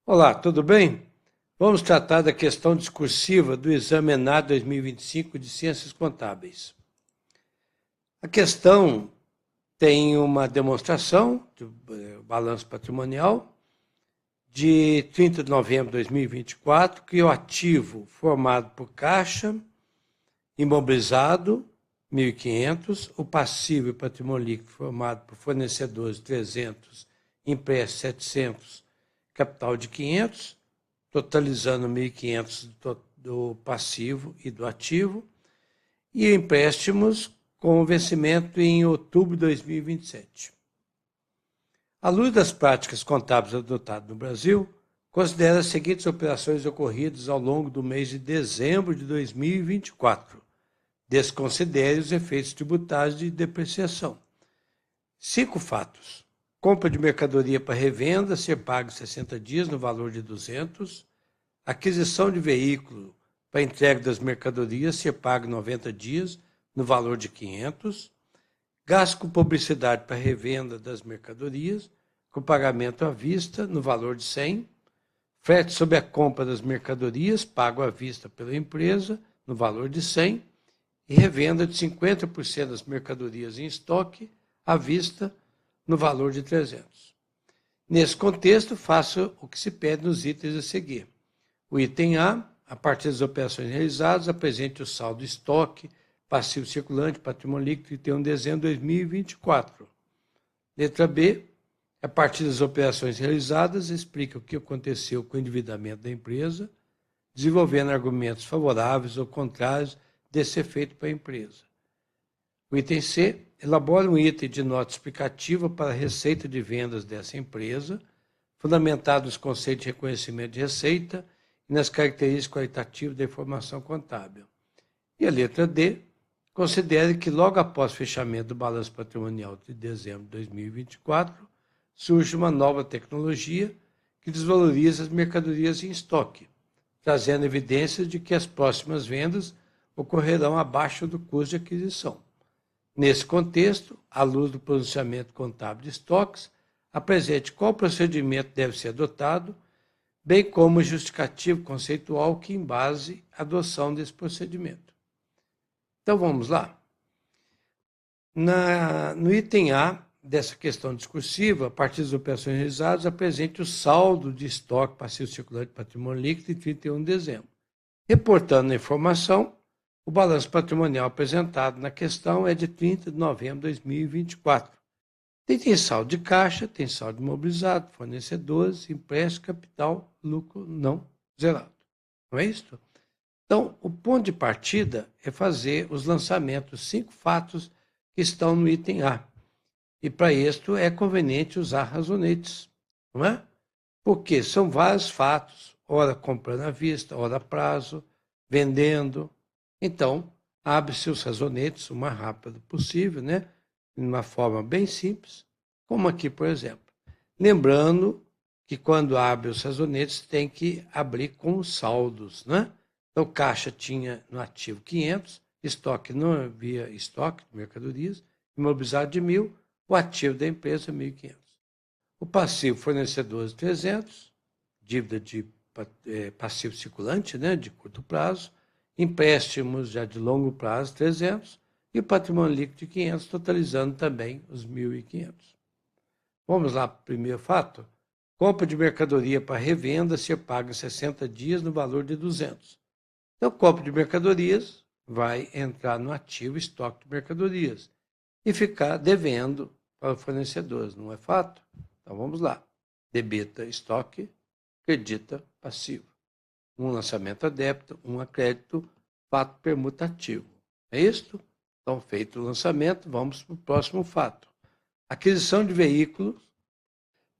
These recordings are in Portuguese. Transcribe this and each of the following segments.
Olá, tudo bem? Vamos tratar da questão discursiva do exame ENAD 2025 de Ciências Contábeis. A questão tem uma demonstração do balanço patrimonial de 30 de novembro de 2024, que o ativo formado por caixa, imobilizado, 1.500, o passivo e patrimônio líquido formado por fornecedores, 300, empréstimo, 700, capital de 500, totalizando 1.500 do passivo e do ativo, e empréstimos com vencimento em outubro de 2027. À luz das práticas contábeis adotadas no Brasil, considera as seguintes operações ocorridas ao longo do mês de dezembro de 2024. Desconsidere os efeitos tributários de depreciação. 5 fatos. Compra de mercadoria para revenda, ser pago em 60 dias no valor de 200. Aquisição de veículo para entrega das mercadorias, ser pago em 90 dias no valor de 500. Gasto com publicidade para revenda das mercadorias, com pagamento à vista no valor de 100. Frete sobre a compra das mercadorias, pago à vista pela empresa no valor de 100. E revenda de 50% das mercadorias em estoque à vista no valor de 300. Nesse contexto, faça o que se pede nos itens a seguir. O item A partir das operações realizadas, apresente o saldo estoque, passivo circulante, patrimônio líquido, 31 de dezembro de 2024. Letra B, a partir das operações realizadas, explica o que aconteceu com o endividamento da empresa, desenvolvendo argumentos favoráveis ou contrários desse efeito para a empresa. O item C, elabora um item de nota explicativa para a receita de vendas dessa empresa, fundamentado nos conceitos de reconhecimento de receita e nas características qualitativas da informação contábil. E a letra D, considere que logo após o fechamento do balanço patrimonial de dezembro de 2024, surge uma nova tecnologia que desvaloriza as mercadorias em estoque, trazendo evidências de que as próximas vendas ocorrerão abaixo do custo de aquisição. Nesse contexto, à luz do pronunciamento contábil de estoques, apresente qual procedimento deve ser adotado, bem como o justificativo conceitual que embase a adoção desse procedimento. Então vamos lá. No item A dessa questão discursiva, a partir das operações realizadas, apresente o saldo de estoque passivo circulante de patrimônio líquido em 31 de dezembro. Reportando a informação, o balanço patrimonial apresentado na questão é de 30 de novembro de 2024. Tem saldo de caixa, tem saldo imobilizado, fornecedores, empréstimo, capital, lucro não zerado. Não é isso? Então, o ponto de partida é fazer os lançamentos, 5 fatos que estão no item A. E para isto é conveniente usar razonetes, não é? Porque são vários fatos, ora comprando à vista, ora a prazo, vendendo. Então, abre-se os razonetes o mais rápido possível, né? De uma forma bem simples, como aqui, por exemplo. Lembrando que quando abre os razonetes tem que abrir com os saldos, né? Então, caixa tinha no ativo 500, estoque não havia estoque de mercadorias, imobilizado de 1.000, o ativo da empresa 1.500. O passivo fornecedores 300, dívida de passivo circulante, né, de curto prazo, empréstimos já de longo prazo 300 e o patrimônio líquido de 500, totalizando também os 1.500. Vamos lá para o primeiro fato. Compra de mercadoria para revenda ser paga em 60 dias no valor de 200. Então, compra de mercadorias vai entrar no ativo estoque de mercadorias e ficar devendo para os fornecedores, não é fato? Então, vamos lá. Debita estoque, credita passivo. Um lançamento a débito, um a crédito, fato permutativo. É isto? Então, feito o lançamento, vamos para o próximo fato. Aquisição de veículos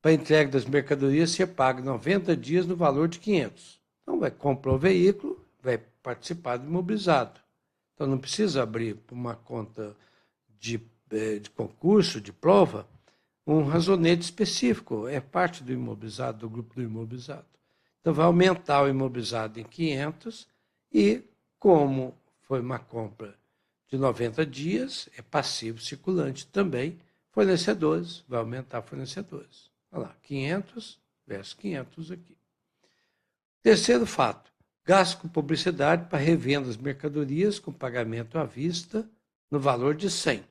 para entrega das mercadorias ser paga 90 dias no valor de 500. Então, vai comprar o veículo, vai participar do imobilizado. Então, não precisa abrir uma conta de concurso, de prova, um razonete específico, é parte do imobilizado, do grupo do imobilizado. Então, vai aumentar o imobilizado em 500 e, como foi uma compra de 90 dias, é passivo circulante também, fornecedores, vai aumentar fornecedores. Olha lá, 500 versus 500 aqui. Terceiro fato, gasto com publicidade para revenda das mercadorias com pagamento à vista no valor de 100.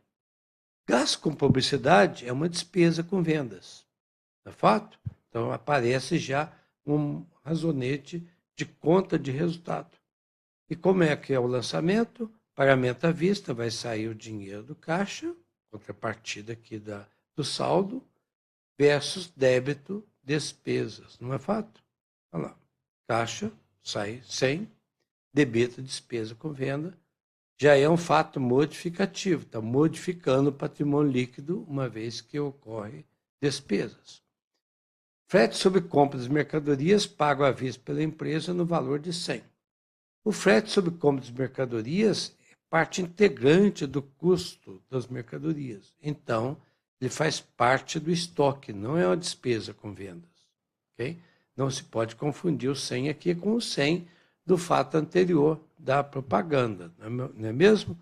Gasto com publicidade é uma despesa com vendas, não é fato? Então aparece já um razonete de conta de resultado. E como é que é o lançamento? Pagamento à vista, vai sair o dinheiro do caixa, contrapartida aqui do saldo, versus débito, despesas, não é fato? Olha lá, caixa, sai 100, debita, despesa com venda, já é um fato modificativo, está modificando o patrimônio líquido, uma vez que ocorre despesas. Frete sobre compra das mercadorias pago à vista pela empresa no valor de 100. O frete sobre compra das mercadorias é parte integrante do custo das mercadorias. Então, ele faz parte do estoque, não é uma despesa com vendas. Okay? Não se pode confundir o 100 aqui com o 100 do fato anterior da propaganda, não é mesmo?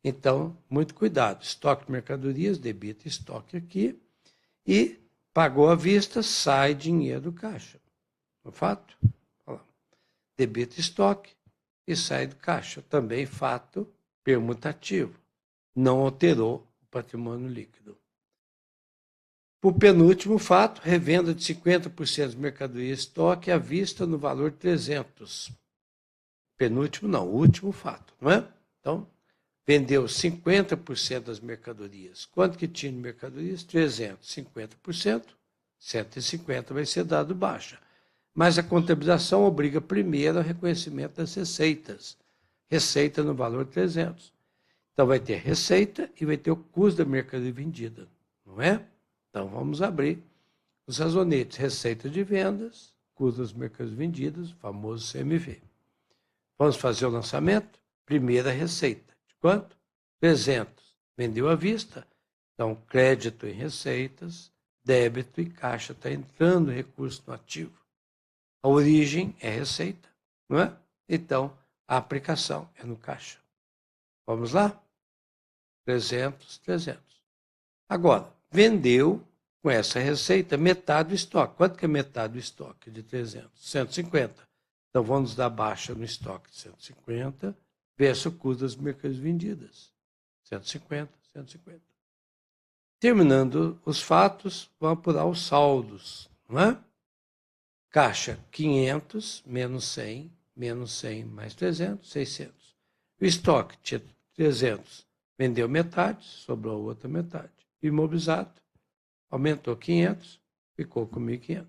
Então, muito cuidado. Estoque de mercadorias, debita estoque aqui, e pagou à vista, sai dinheiro do caixa. Não é fato? Olha lá. Debita estoque e sai do caixa. Também fato permutativo. Não alterou o patrimônio líquido. O penúltimo fato, revenda de 50% das mercadorias estoque à vista no valor de 300. Penúltimo não, o último fato, não é? Então, vendeu 50% das mercadorias. Quanto que tinha de mercadorias? 300. 50%, 150 vai ser dado baixa. Mas a contabilização obriga primeiro ao reconhecimento das receitas. Receita no valor de 300. Então, vai ter receita e vai ter o custo da mercadoria vendida, não é? Então, vamos abrir os razonetes. Receita de vendas, custo das mercadorias vendidas, o famoso CMV. Vamos fazer o lançamento? Primeira receita. De quanto? 300. Vendeu à vista. Então, crédito em receitas, débito e caixa. Está entrando recurso no ativo. A origem é receita, não é? Então, a aplicação é no caixa. Vamos lá? 300, 300. Agora, vendeu com essa receita metade do estoque. Quanto que é metade do estoque de 300? 150. Então, vamos dar baixa no estoque de 150 versus o custo das mercadorias vendidas. 150, 150. Terminando os fatos, vamos apurar os saldos, não é? Caixa 500 menos 100 mais 300, 600. O estoque tinha 300, vendeu metade, sobrou a outra metade. Imobilizado, aumentou 500, ficou com 1.500.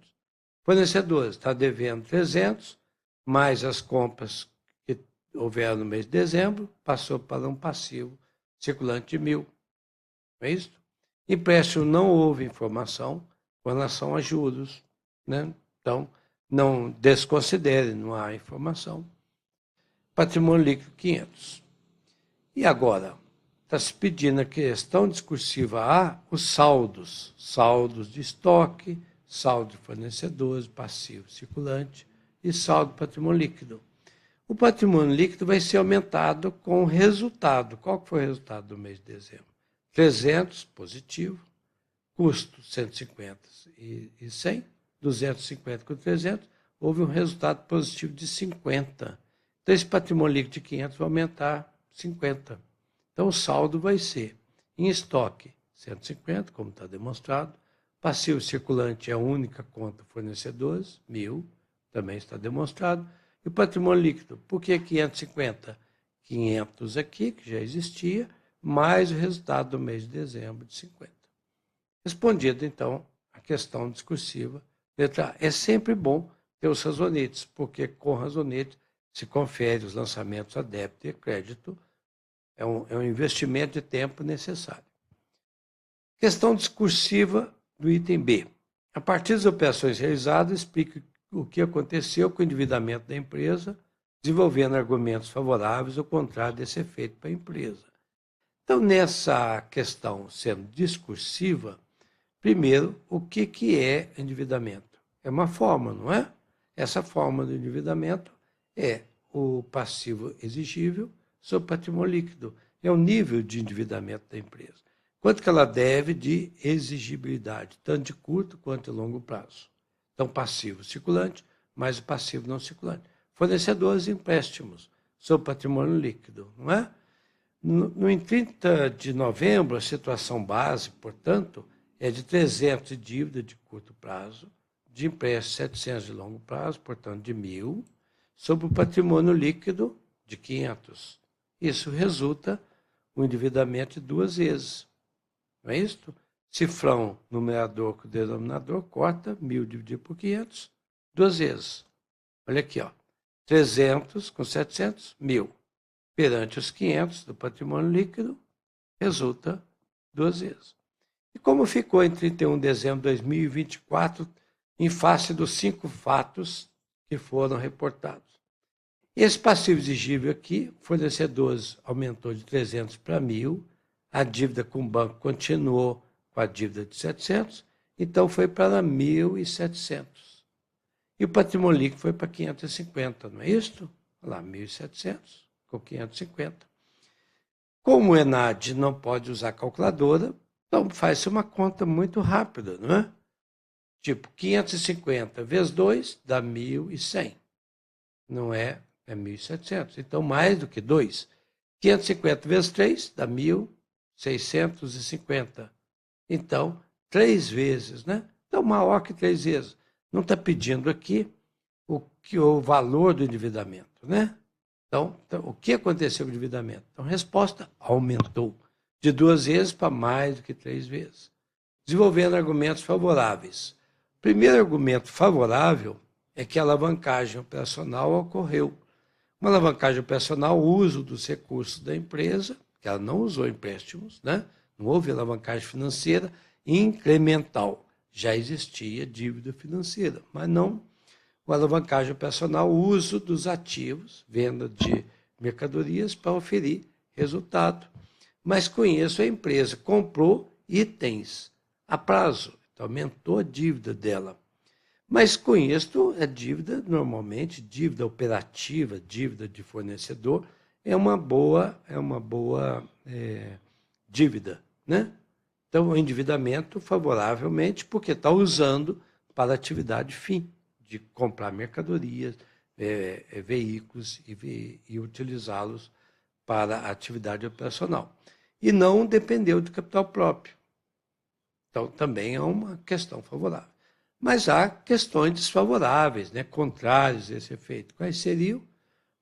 Fornecedores, está devendo 300, mais as compras que houveram no mês de dezembro, passou para um passivo circulante de 1.000. Não é isso? Empréstimo, não houve informação com relação a juros, né? Então, não desconsidere, não há informação. Patrimônio líquido, 500. E agora, está se pedindo a questão discursiva A, os saldos. Saldos de estoque, saldo de fornecedores, passivo circulante e saldo de patrimônio líquido. O patrimônio líquido vai ser aumentado com o resultado. Qual que foi o resultado do mês de dezembro? 300, positivo. Custo, 150 e 100. 250 com 300, houve um resultado positivo de 50. Então, esse patrimônio líquido de 500 vai aumentar 50. Então, o saldo vai ser, em estoque, 150, como está demonstrado. Passivo circulante é a única conta fornecedores, 1.000, também está demonstrado. E o patrimônio líquido, por que 550? 500 aqui, que já existia, mais o resultado do mês de dezembro de 50. Respondido, então, a questão discursiva, letra A. É sempre bom ter os razonetes, porque com razonete se confere os lançamentos a débito e crédito. É um investimento de tempo necessário. Questão discursiva do item B. A partir das operações realizadas, explique o que aconteceu com o endividamento da empresa, desenvolvendo argumentos favoráveis ou contrários desse efeito para a empresa. Então, nessa questão sendo discursiva, primeiro, o que é endividamento? É uma forma, não é? Essa forma do endividamento é o passivo exigível sobre patrimônio líquido. É o nível de endividamento da empresa. Quanto que ela deve de exigibilidade, tanto de curto quanto de longo prazo. Então, passivo circulante, mais o passivo não circulante. Fornecedores e empréstimos sobre patrimônio líquido, não é? Em 30 de novembro, a situação base, portanto, é de 300 de dívida de curto prazo, de empréstimo 700 de longo prazo, portanto, de 1.000, sobre o patrimônio líquido de 500. Isso resulta um endividamento de 2 vezes. Não é isso? Cifrão numerador com denominador, corta 1.000 dividido por 500, 2 vezes. Olha aqui, ó, 300 com 700, 1.000. Perante os 500 do patrimônio líquido, resulta 2 vezes. E como ficou em 31 de dezembro de 2024, em face dos 5 fatos que foram reportados? Esse passivo exigível aqui, fornecedores aumentou de 300 para 1.000, a dívida com o banco continuou com a dívida de 700, então foi para 1.700. E o patrimônio líquido foi para 550, não é isso? Olha lá, 1.700 com 550. Como o ENAD não pode usar calculadora, então faz-se uma conta muito rápida, não é? Tipo, 550 vezes 2 dá 1.100. Não é 1.700. Então, mais do que 2. 550 vezes 3 dá 1.650. Então, 3 vezes, né? Então, maior que 3 vezes. Não está pedindo aqui o valor do endividamento, né? Então, o que aconteceu com o endividamento? Então, a resposta aumentou de 2 vezes para mais do que 3 vezes. Desenvolvendo argumentos favoráveis. O primeiro argumento favorável é que a alavancagem operacional ocorreu. Uma alavancagem operacional, o uso dos recursos da empresa, que ela não usou empréstimos, né? Não houve alavancagem financeira incremental. Já existia dívida financeira, mas não com alavancagem operacional, o uso dos ativos, venda de mercadorias para oferir resultado. Mas com isso a empresa comprou itens a prazo, então aumentou a dívida dela. Mas com isso, a dívida, normalmente, dívida operativa, dívida de fornecedor, é uma boa dívida, né? Então, o endividamento favoravelmente, porque está usando para atividade fim, de comprar mercadorias, veículos e utilizá-los para a atividade operacional. E não dependeu do capital próprio. Então, também é uma questão favorável. Mas há questões desfavoráveis, né, contrárias a esse efeito. Quais seriam?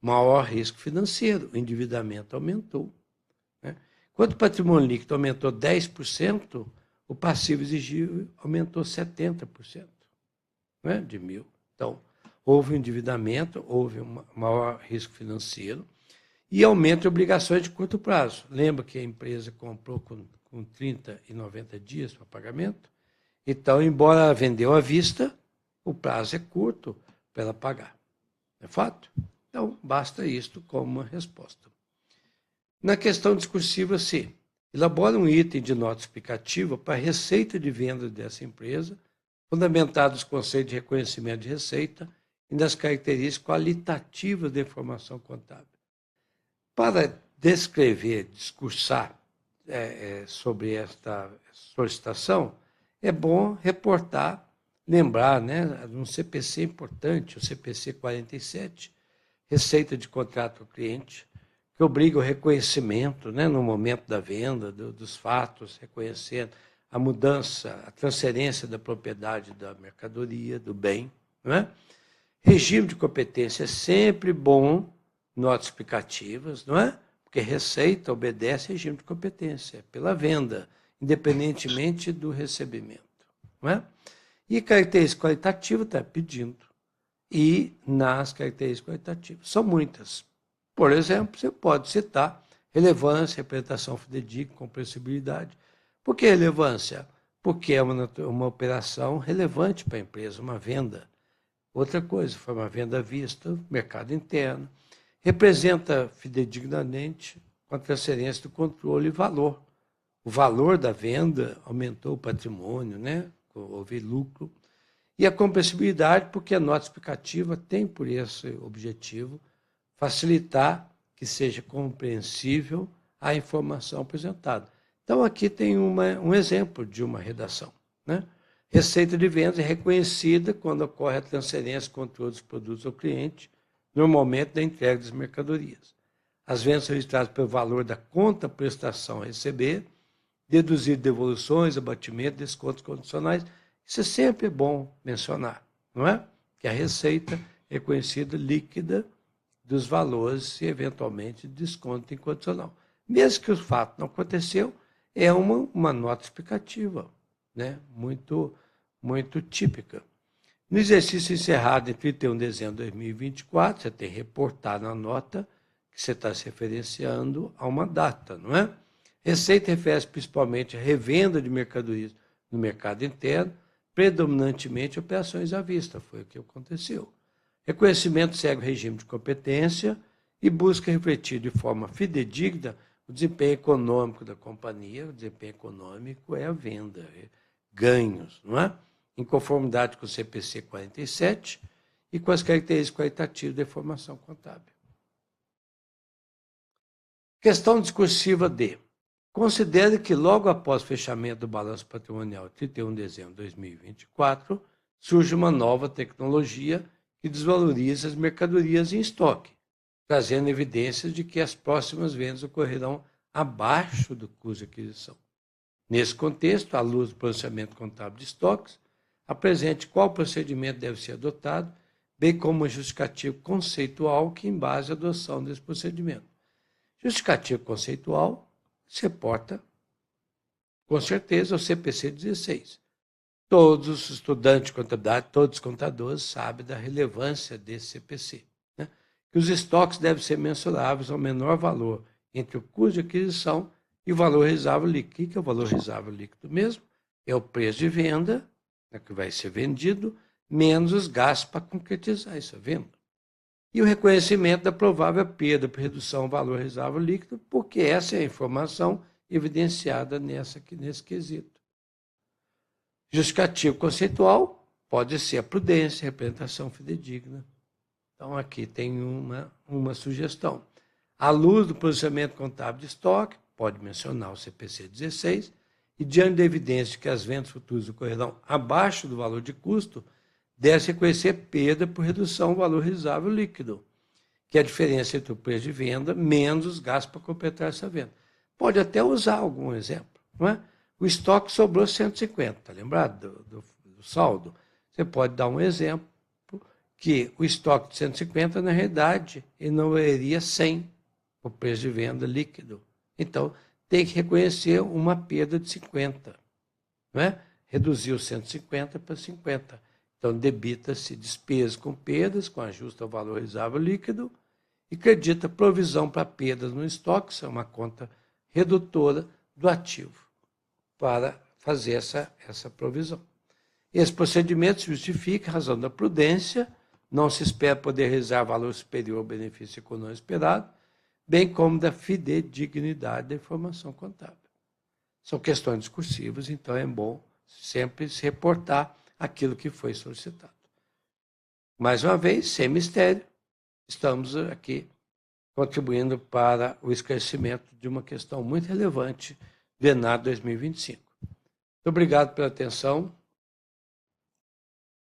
Maior risco financeiro, o endividamento aumentou. Né? Quando o patrimônio líquido aumentou 10%, o passivo exigível aumentou 70%, né, de 1.000. Então, houve um endividamento, houve um maior risco financeiro e aumento de obrigações de curto prazo. Lembra que a empresa comprou com 30 e 90 dias para pagamento? Então, embora vendeu à vista, o prazo é curto para ela pagar. É fato? Então, basta isto como uma resposta. Na questão discursiva, C, elabora um item de nota explicativa para a receita de venda dessa empresa, fundamentado nos conceitos de reconhecimento de receita e nas características qualitativas da informação contábil. Para descrever, discursar sobre esta solicitação, é bom reportar, lembrar, né, um CPC importante, o CPC 47, Receita de Contrato ao Cliente, que obriga o reconhecimento, né, no momento da venda, dos fatos, reconhecendo a mudança, a transferência da propriedade da mercadoria, do bem. Não é? Regime de competência é sempre bom, notas explicativas, não é? Porque receita obedece ao regime de competência, pela venda, independentemente do recebimento. Não é? E característica qualitativa está pedindo. E nas características qualitativas. São muitas. Por exemplo, você pode citar relevância, representação fidedigna, compreensibilidade. Por que relevância? Porque é uma operação relevante para a empresa, uma venda. Outra coisa, foi uma venda à vista, mercado interno. Representa fidedignamente com a transferência do controle e valor. O valor da venda aumentou o patrimônio, né? Houve lucro. E a compreensibilidade, porque a nota explicativa tem por esse objetivo facilitar que seja compreensível a informação apresentada. Então, aqui tem um exemplo de uma redação. Né? Receita de vendas é reconhecida quando ocorre a transferência de controle dos produtos ao cliente, normalmente da entrega das mercadorias. As vendas são registradas pelo valor da conta prestação a receber, deduzir devoluções, abatimento, descontos condicionais. Isso sempre é bom mencionar, não é? Que a receita é reconhecida líquida dos valores e, eventualmente, desconto incondicional. Mesmo que o fato não aconteceu, é uma nota explicativa, né? Muito típica. No exercício encerrado em 31 de dezembro de 2024, você tem reportado na nota que você está se referenciando a uma data, não é? Receita refere-se principalmente à revenda de mercadorias no mercado interno, predominantemente operações à vista, foi o que aconteceu. Reconhecimento segue o regime de competência e busca refletir de forma fidedigna o desempenho econômico da companhia. O desempenho econômico é a venda, é ganhos, não é? Em conformidade com o CPC 47 e com as características qualitativas da informação contábil. Questão discursiva D. Considere que logo após o fechamento do balanço patrimonial 31 de dezembro de 2024, surge uma nova tecnologia que desvaloriza as mercadorias em estoque, trazendo evidências de que as próximas vendas ocorrerão abaixo do custo de aquisição. Nesse contexto, à luz do pronunciamento contábil de estoques, apresente qual procedimento deve ser adotado, bem como uma justificativa conceitual que embase a adoção desse procedimento. Justificativo conceitual se reporta, com certeza, ao CPC 16. Todos os estudantes de contabilidade, todos os contadores sabem da relevância desse CPC. Né? Que os estoques devem ser mensuráveis ao menor valor entre o custo de aquisição e o valor realizável líquido. O que é o valor realizável líquido mesmo? É o preço de venda, né, que vai ser vendido, menos os gastos para concretizar essa venda. E o reconhecimento da provável perda por redução do valor realizável líquido, porque essa é a informação evidenciada nesse quesito. Justificativo conceitual pode ser a prudência, a representação fidedigna. Então, aqui tem uma sugestão. À luz do posicionamento contábil de estoque, pode mencionar o CPC 16, e diante da evidência de que as vendas futuras ocorrerão abaixo do valor de custo, deve-se reconhecer perda por redução do valor realizável líquido, que é a diferença entre o preço de venda menos os gastos para completar essa venda. Pode até usar algum exemplo, não é? O estoque sobrou 150, está lembrado do saldo? Você pode dar um exemplo que o estoque de 150, na realidade, ele não valeria 100, o preço de venda líquido. Então, tem que reconhecer uma perda de 50, não é? Reduzir os 150 para 50. Então, debita-se despesas com perdas, com ajuste ao valor realizável líquido, e credita provisão para perdas no estoque, isso é uma conta redutora do ativo, para fazer essa provisão. Esse procedimento se justifica em razão da prudência, não se espera poder realizar valor superior ao benefício econômico esperado, bem como da fidedignidade da informação contábil. São questões discursivas, então é bom sempre se reportar aquilo que foi solicitado. Mais uma vez, sem mistério, estamos aqui contribuindo para o esclarecimento de uma questão muito relevante do ENAD 2025. Muito obrigado pela atenção.